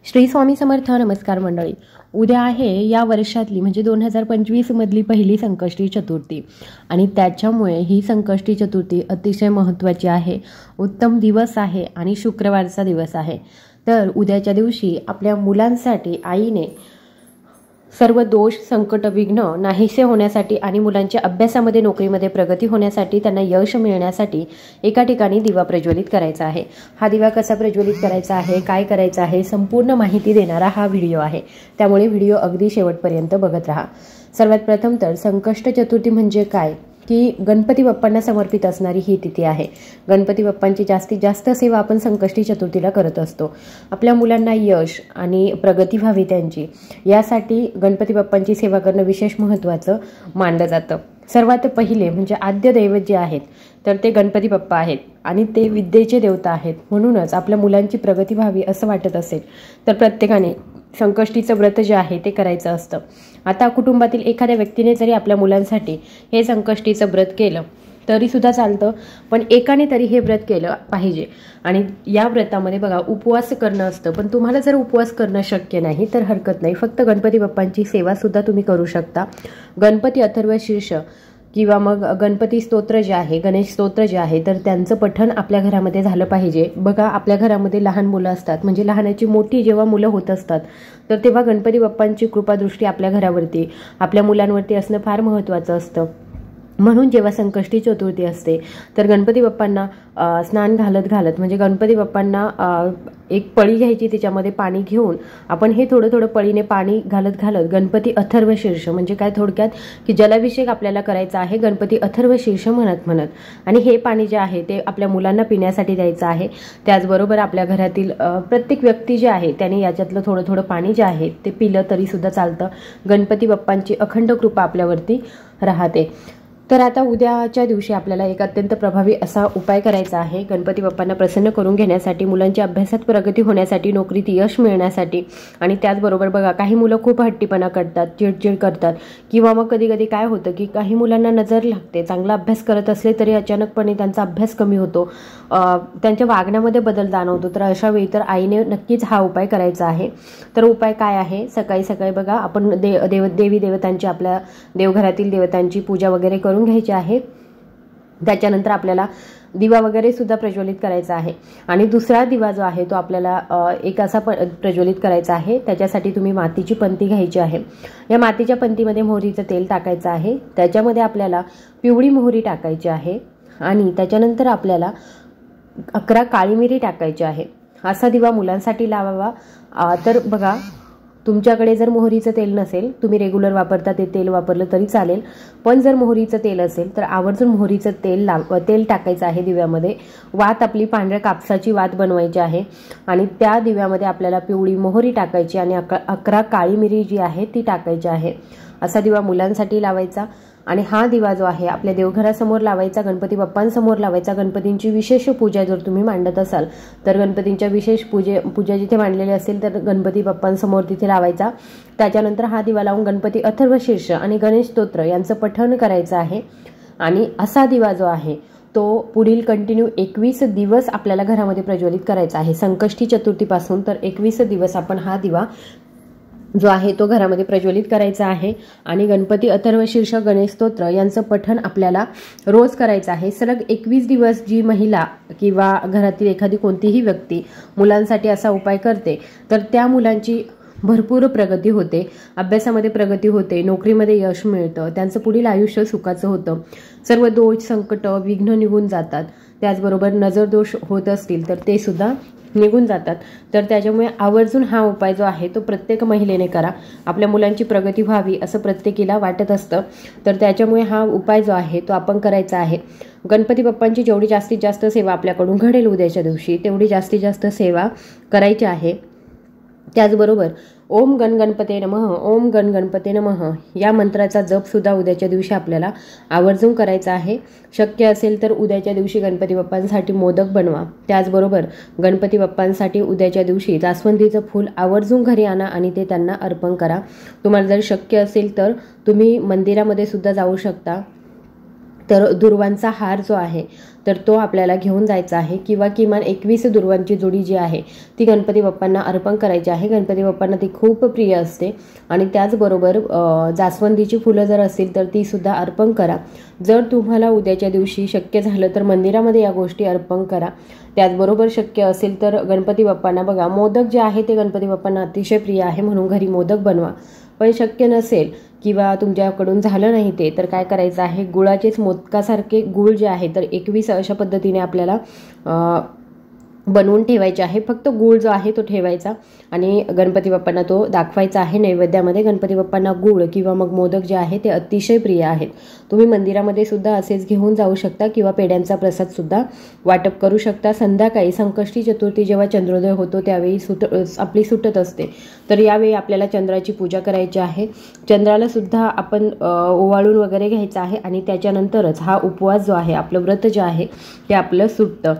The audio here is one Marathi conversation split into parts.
श्री स्वामी समर्थ. नमस्कार मंडळी. उद्या आहे या वर्षातली म्हणजे 2025 मधली पहिली संकष्टी चतुर्थी आणि त्याच्यामुळे ही संकष्टी चतुर्थी अतिशय महत्त्वाची आहे. उत्तम दिवस आहे आणि शुक्रवारचा दिवस आहे. तर उद्याच्या दिवशी आपल्या मुलांसाठी आईने सर्व दोष, संकट, विघ्न नाहीसे होण्यासाठी आणि मुलांच्या अभ्यासामध्ये, नोकरीमध्ये प्रगती होण्यासाठी, त्यांना यश मिळण्यासाठी एका ठिकाणी दिवा प्रज्वलित करायचा आहे. हा दिवा कसा प्रज्वलित करायचा आहे, काय करायचं आहे, संपूर्ण माहिती देणारा हा व्हिडिओ आहे. त्यामुळे व्हिडिओ अगदी शेवटपर्यंत बघत राहा. सर्वात प्रथम तर संकष्ट चतुर्थी म्हणजे काय, की गणपती बाप्पांना समर्पित असणारी ही तिथी आहे. गणपती बाप्पांची जास्तीत जास्त सेवा आपण संकष्टी चतुर्थीला करत असतो. आपल्या मुलांना यश आणि प्रगती व्हावी त्यांची, यासाठी गणपती बाप्पांची सेवा करणं विशेष महत्त्वाचं मानलं जातं. सर्वात पहिले म्हणजे आद्य दैवत जे आहेत तर ते गणपती बाप्पा आहेत आणि ते विद्येचे देवता आहेत. म्हणूनच आपल्या मुलांची प्रगती व्हावी असं वाटत असेल तर प्रत्येकाने संकष्टीचं व्रत जे आहे ते करायचं असतं. आता कुटुंबातील एखाद्या व्यक्तीने जरी आपल्या मुलांसाठी हे संकष्टीचं व्रत केलं तरीसुद्धा चालतं, पण एकाने तरी हे व्रत केलं पाहिजे. आणि या व्रतामध्ये बघा उपवास करणं असतं, पण तुम्हाला जर उपवास करणं शक्य नाही तर हरकत नाही, फक्त गणपती बाप्पांची सेवासुद्धा तुम्ही करू शकता. गणपती अथर्वशीर्ष किंवा मग गणपती स्तोत्र जे आहे, गणेश स्तोत्र जे आहे तर त्यांचं पठण आपल्या घरामध्ये झालं पाहिजे. बघा आपल्या घरामध्ये लहान मुलं असतात, म्हणजे लहानाची मोठी जेव्हा मुलं होत असतात तर तेव्हा गणपती बाप्पांची कृपादृष्टी आपल्या घरावरती, आपल्या मुलांवरती असणं फार महत्त्वाचं असतं. म्हणून जेव्हा संकष्टी चतुर्थी असते तर गणपती बाप्पांना स्नान घालत म्हणजे गणपती बाप्पांना एक पळी घ्यायची, त्याच्यामध्ये पाणी घेऊन आपण हे थोडं थोडं पळीने पाणी घालत गणपती अथर्वशीर्ष म्हणजे काय, थोडक्यात की जलाभिषेक आपल्याला करायचा आहे गणपती अथर्वशीर्ष म्हणत आणि हे पाणी जे आहे ते आपल्या मुलांना पिण्यासाठी द्यायचं आहे. त्याचबरोबर आपल्या घरातील प्रत्येक व्यक्ती जे आहे त्याने याच्यातलं थोडं थोडं पाणी जे आहे ते पिलं तरीसुद्धा चालतं. गणपती बाप्पांची अखंड कृपा आपल्यावरती राहते. तर आता उद्याच्या दिवशी आपल्याला एक अत्यंत प्रभावी असा उपाय करायचा आहे गणपती बाप्पांना प्रसन्न करून घेण्यासाठी, मुलांच्या अभ्यासात प्रगती होण्यासाठी, नोकरीत यश मिळण्यासाठी. आणि त्याचबरोबर बघा काही मुलं खूप हट्टीपणा करतात, चिडचिड करतात, किंवा मग कधी कधी काय होतं की काही मुलांना नजर लागते, चांगला अभ्यास करत असले तरी अचानकपणे त्यांचा अभ्यास कमी होतो, त्यांच्या वागण्यामध्ये बदल जाणवतो. तर अशा वेळी तर आईने नक्कीच हा उपाय करायचा आहे. तर उपाय काय आहे, सकाळी सकाळी बघा आपण देवी देवतांची, आपल्या देवघरातील देवतांची पूजा वगैरे करून घ्यायची आहे. त्याच्यानंतर आपल्याला दिवा वगैरे सुद्धा प्रज्वलित करायचा आहे. आणि दुसरा दिवा जो आहे तो आपल्याला एक असा प्रज्वलित करायचा आहे. त्याच्यासाठी तुम्ही मातीची पंती घ्यायची आहे. या मातीच्या पंतीमध्ये मोहरीचं तेल टाकायचं आहे. त्याच्यामध्ये आपल्याला पिवळी मोहरी टाकायची आहे आणि त्याच्यानंतर आपल्याला 11 काळी मिरी टाकायची आहे. असा दिवा मुलांसाठी लावावा. तर बघा तुमच्याकडे जर मोहरीचं तेल नसेल, तुम्ही रेग्युलर वापरता ते तेल वापरलं तरी चालेल, पण जर मोहरीचं तेल असेल तर आवर्जून मोहरीचं तेल टाकायचं आहे दिव्यामध्ये. वात आपली पांढऱ्या कापसाची वात बनवायची आहे आणि त्या दिव्यामध्ये आपल्याला पिवळी मोहरी टाकायची आणि 11 काळी मिरी जी आहे ती टाकायची आहे. असा दिवा मुलांसाठी लावायचा. आणि हा दिवा जो आहे आपल्या देवघरासमोर लावायचा, गणपती बाप्पांसमोर लावायचा. गणपतींची विशेष पूजा जर तुम्ही मांडत असाल तर गणपतींच्या विशेष पूजा जिथे मांडलेली असेल तर गणपती बाप्पांसमोर तिथे लावायचा. त्याच्यानंतर हा दिवा लावून गणपती अथर्वशीर्ष आणि गणेश स्तोत्र यांचं पठण करायचं आहे. आणि असा दिवा जो आहे तो पुढील कंटिन्यू 21 दिवस आपल्याला घरामध्ये प्रज्वलित करायचा आहे. संकष्टी चतुर्थीपासून तर 21 दिवस आपण हा दिवा जो आहे तो घरामध्ये प्रज्वलित करायचा आहे. आणि गणपती अथर्वशीर्ष, गणेश स्तोत्र यांचं पठण आपल्याला रोज करायचं आहे. सलग 21 दिवस जी महिला किंवा घरातील एखादी कोणतीही व्यक्ती मुलांसाठी असा उपाय करते तर त्या मुलांची भरपूर प्रगती होते, अभ्यासामध्ये प्रगती होते, नोकरीमध्ये यश मिळतं, त्यांचं पुढील आयुष्य सुखाचं होतं, सर्व दोष, संकट, विघ्न निघून जातात. त्याचबरोबर नजर दोष होत असतील तर ते सुद्धा निघून जातात. तर त्याच्यामुळे आवर्जून हा उपाय जो आहे तो प्रत्येक महिलेने करा. आपल्या मुलांची प्रगती व्हावी असं प्रत्येकीला वाटत असतं. तर त्याच्यामुळे हा उपाय जो आहे तो आपण करायचा आहे. गणपती बाप्पांची जेवढी जास्तीत जास्त सेवा आपल्याकडून घडेल उद्याच्या दिवशी तेवढी जास्तीत जास्त सेवा करायची आहे. त्याचबरोबर ओम गण गणपते नमः, ओम गण गणपते नमः या मंत्राचा जपसुद्धा उद्याच्या दिवशी आपल्याला आवर्जून करायचा आहे. शक्य असेल तर उद्याच्या दिवशी गणपती बाप्पांसाठी मोदक बनवा. त्याचबरोबर गणपती बाप्पांसाठी उद्याच्या दिवशी जास्वंदीचं फूल आवर्जून घरी आणा आणि ते त्यांना अर्पण करा. तुम्हाला जर शक्य असेल तर तुम्ही मंदिरामध्ये सुद्धा जाऊ शकता. तर दुर्वांचा हार जो आहे तर तो आपल्याला घेऊन जायचा आहे किंवा किमान 21 दुर्वांची जोडी जी आहे ती गणपती बाप्पांना अर्पण करायची आहे. गणपती बाप्पांना ती खूप प्रिय असते. आणि त्याचबरोबर जास्वंदीची फुलं जर असतील तर ती सुद्धा अर्पण करा. जर तुम्हाला उद्याच्या दिवशी शक्य झालं तर मंदिरामध्ये या गोष्टी अर्पण करा. त्याचबरोबर शक्य असेल तर गणपती बाप्पांना बघा, मोदक जे आहे ते गणपती बाप्पांना अतिशय प्रिय आहे म्हणून घरी मोदक बनवा. पण शक्य नसेल किंवा तुमच्याकडून झालं नाही ते, तर काय करायचं आहे, गुळाचेच मोदकासारखे गुळ जे आहे तर 21 अशा पद्धतीने आपल्याला बनवून ठेवायचे आहे. फक्त गूळ जो आहे तो ठेवायचा आणि गणपती बाप्पांना तो दाखवायचा आहे नैवेद्यामध्ये. गणपती बाप्पांना गूळ किंवा मग मोदक जे आहे ते अतिशय प्रिय आहेत. तुम्ही मंदिरामध्ये सुद्धा असेच घेऊन जाऊ शकता किंवा पेड्यांचा प्रसाद सुद्धा वाटप करू शकता. संध्याकाळी संकष्टी चतुर्थी जेव्हा चंद्रोदय होतो त्यावेळी आपली सुटत असते, तर यावेळी आपल्याला चंद्राची पूजा करायची आहे. चंद्राला सुद्धा आपण ओवाळून वगैरे घ्यायचं आहे आणि त्याच्यानंतरच हा उपवास जो आहे, आपलं व्रत जे आहे ते आपलं सुटतं.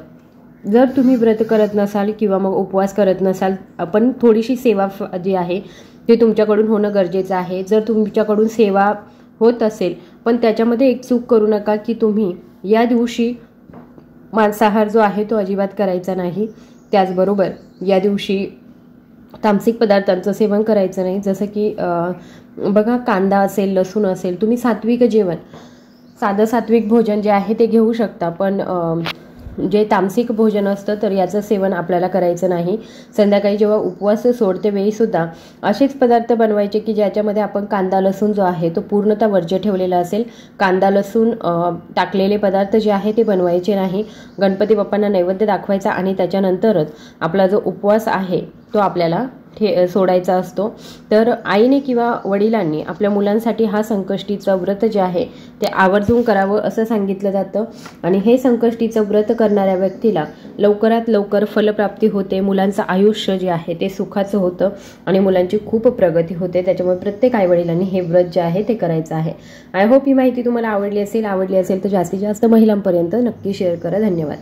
जर तुम्ही व्रत करत नसाल किंवा मग उपवास करत नसाल, आपण थोडीशी सेवा जी आहे ते तुमच्याकडून होणं गरजेचं आहे. जर तुमच्याकडून सेवा होत असेल पण त्याच्यामध्ये एक चूक करू नका की तुम्ही या दिवशी मांसाहार जो आहे तो अजिबात करायचा नाही. त्याचबरोबर या दिवशी तामसिक पदार्थांचं सेवन करायचं नाही. जसं की बघा, कांदा असेल, लसूण असेल, तुम्ही सात्विक जेवण, साधं सात्विक भोजन जे आहे ते घेऊ शकता. पण जे तामसिक भोजन असतं तर याचं सेवन आपल्याला करायचं नाही. संध्याकाळी जेव्हा उपवास सोडते वेळीसुद्धा असेच पदार्थ बनवायचे की ज्याच्यामध्ये आपण कांदा लसूण जो आहे तो पूर्णतः वर्ज्य ठेवलेला असेल. कांदा लसूण टाकलेले पदार्थ जे आहे ते बनवायचे नाही. गणपती बाप्पांना नैवेद्य दाखवायचा आणि त्याच्यानंतरच आपला जो उपवास आहे तो आपल्याला सोडायचा असतो. तर आईने किंवा वडिलांनी आपल्या मुलांसाठी हा संकष्टीचं व्रत जे आहे ते आवर्जून करावं असं सांगितलं जातं. आणि हे संकष्टीचं व्रत करणाऱ्या व्यक्तीला लवकरात लवकर फलप्राप्ती होते. मुलांचं आयुष्य जे आहे ते सुखाचं होतं आणि मुलांची खूप प्रगती होते. त्याच्यामुळे प्रत्येक आईवडिलांनी हे व्रत जे आहे ते करायचं आहे. आय होप ही माहिती तुम्हाला आवडली असेल तर जास्तीत जास्त महिलांपर्यंत नक्की शेअर करा. धन्यवाद.